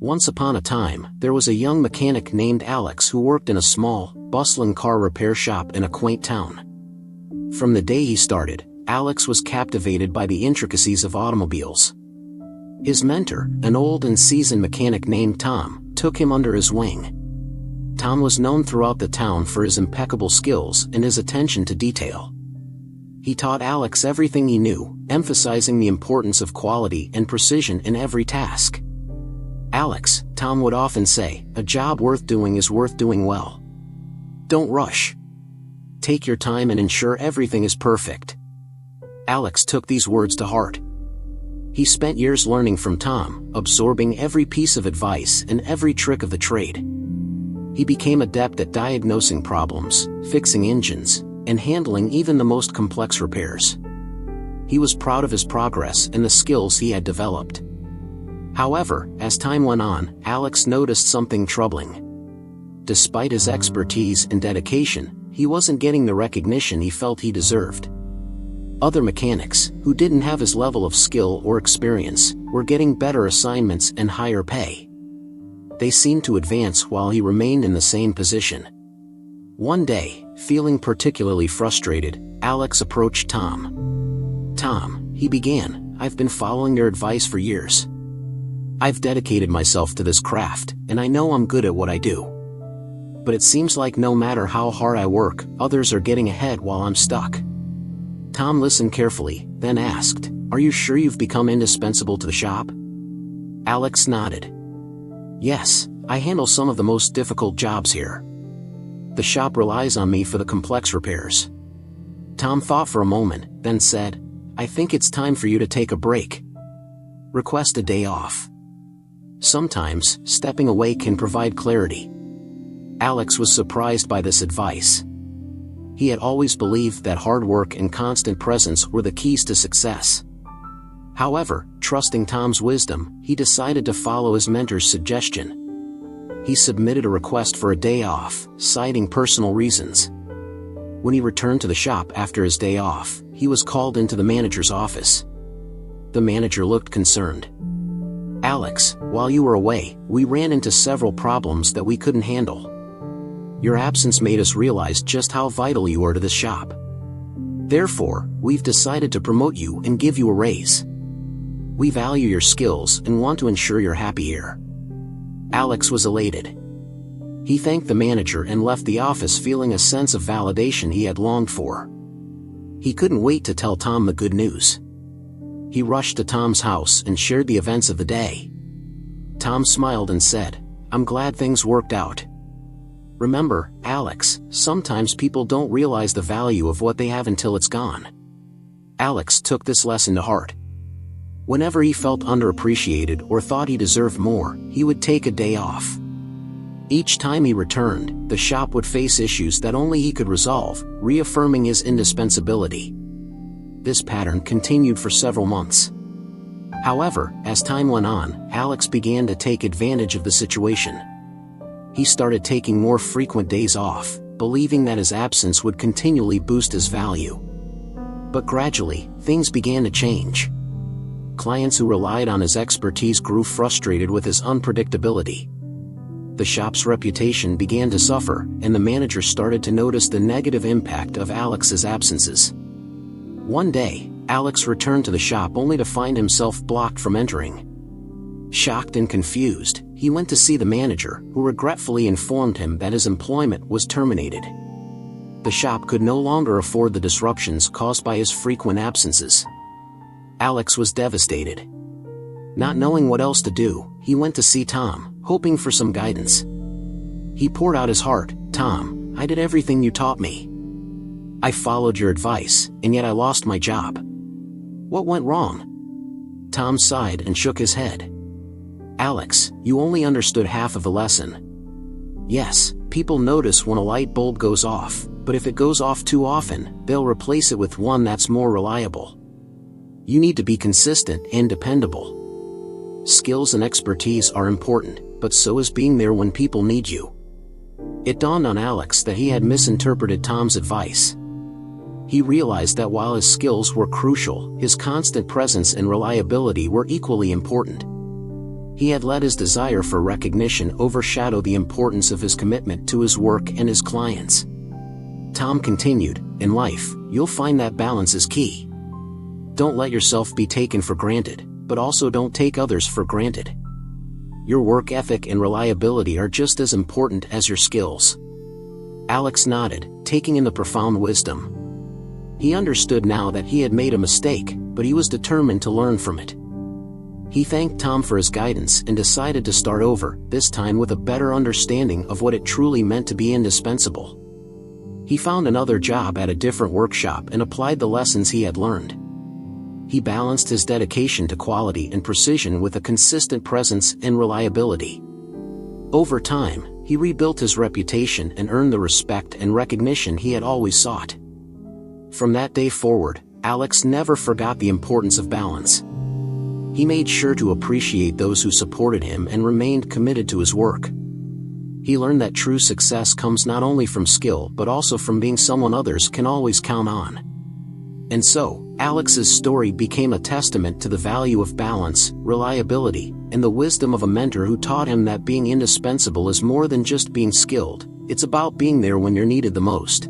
Once upon a time, there was a young mechanic named Alex who worked in a small, bustling car repair shop in a quaint town. From the day he started, Alex was captivated by the intricacies of automobiles. His mentor, an old and seasoned mechanic named Tom, took him under his wing. Tom was known throughout the town for his impeccable skills and his attention to detail. He taught Alex everything he knew, emphasizing the importance of quality and precision in every task. "Alex," Tom would often say, "a job worth doing is worth doing well. Don't rush. Take your time and ensure everything is perfect." Alex took these words to heart. He spent years learning from Tom, absorbing every piece of advice and every trick of the trade. He became adept at diagnosing problems, fixing engines, and handling even the most complex repairs. He was proud of his progress and the skills he had developed. However, as time went on, Alex noticed something troubling. Despite his expertise and dedication, he wasn't getting the recognition he felt he deserved. Other mechanics, who didn't have his level of skill or experience, were getting better assignments and higher pay. They seemed to advance while he remained in the same position. One day, feeling particularly frustrated, Alex approached Tom. "Tom," he began, "I've been following your advice for years. I've dedicated myself to this craft, and I know I'm good at what I do. But it seems like no matter how hard I work, others are getting ahead while I'm stuck." Tom listened carefully, then asked, "Are you sure you've become indispensable to the shop?" Alex nodded. "Yes, I handle some of the most difficult jobs here. The shop relies on me for the complex repairs." Tom thought for a moment, then said, "I think it's time for you to take a break. Request a day off. Sometimes, stepping away can provide clarity." Alex was surprised by this advice. He had always believed that hard work and constant presence were the keys to success. However, trusting Tom's wisdom, he decided to follow his mentor's suggestion. He submitted a request for a day off, citing personal reasons. When he returned to the shop after his day off, he was called into the manager's office. The manager looked concerned. "Alex, while you were away, we ran into several problems that we couldn't handle. Your absence made us realize just how vital you are to this shop. Therefore, we've decided to promote you and give you a raise. We value your skills and want to ensure you're happy here." Alex was elated. He thanked the manager and left the office feeling a sense of validation he had longed for. He couldn't wait to tell Tom the good news. He rushed to Tom's house and shared the events of the day. Tom smiled and said, "I'm glad things worked out. Remember, Alex, sometimes people don't realize the value of what they have until it's gone." Alex took this lesson to heart. Whenever he felt underappreciated or thought he deserved more, he would take a day off. Each time he returned, the shop would face issues that only he could resolve, reaffirming his indispensability. This pattern continued for several months. However, as time went on, Alex began to take advantage of the situation. He started taking more frequent days off, believing that his absence would continually boost his value. But gradually, things began to change. Clients who relied on his expertise grew frustrated with his unpredictability. The shop's reputation began to suffer, and the manager started to notice the negative impact of Alex's absences. One day, Alex returned to the shop only to find himself blocked from entering. Shocked and confused, he went to see the manager, who regretfully informed him that his employment was terminated. The shop could no longer afford the disruptions caused by his frequent absences. Alex was devastated. Not knowing what else to do, he went to see Tom, hoping for some guidance. He poured out his heart. "Tom, I did everything you taught me. I followed your advice, and yet I lost my job. What went wrong?" Tom sighed and shook his head. "Alex, you only understood half of the lesson. Yes, people notice when a light bulb goes off, but if it goes off too often, they'll replace it with one that's more reliable. You need to be consistent and dependable. Skills and expertise are important, but so is being there when people need you." It dawned on Alex that he had misinterpreted Tom's advice. He realized that while his skills were crucial, his constant presence and reliability were equally important. He had let his desire for recognition overshadow the importance of his commitment to his work and his clients. Tom continued, "In life, you'll find that balance is key. Don't let yourself be taken for granted, but also don't take others for granted. Your work ethic and reliability are just as important as your skills." Alex nodded, taking in the profound wisdom. He understood now that he had made a mistake, but he was determined to learn from it. He thanked Tom for his guidance and decided to start over, this time with a better understanding of what it truly meant to be indispensable. He found another job at a different workshop and applied the lessons he had learned. He balanced his dedication to quality and precision with a consistent presence and reliability. Over time, he rebuilt his reputation and earned the respect and recognition he had always sought. From that day forward, Alex never forgot the importance of balance. He made sure to appreciate those who supported him and remained committed to his work. He learned that true success comes not only from skill but also from being someone others can always count on. And so, Alex's story became a testament to the value of balance, reliability, and the wisdom of a mentor who taught him that being indispensable is more than just being skilled, it's about being there when you're needed the most.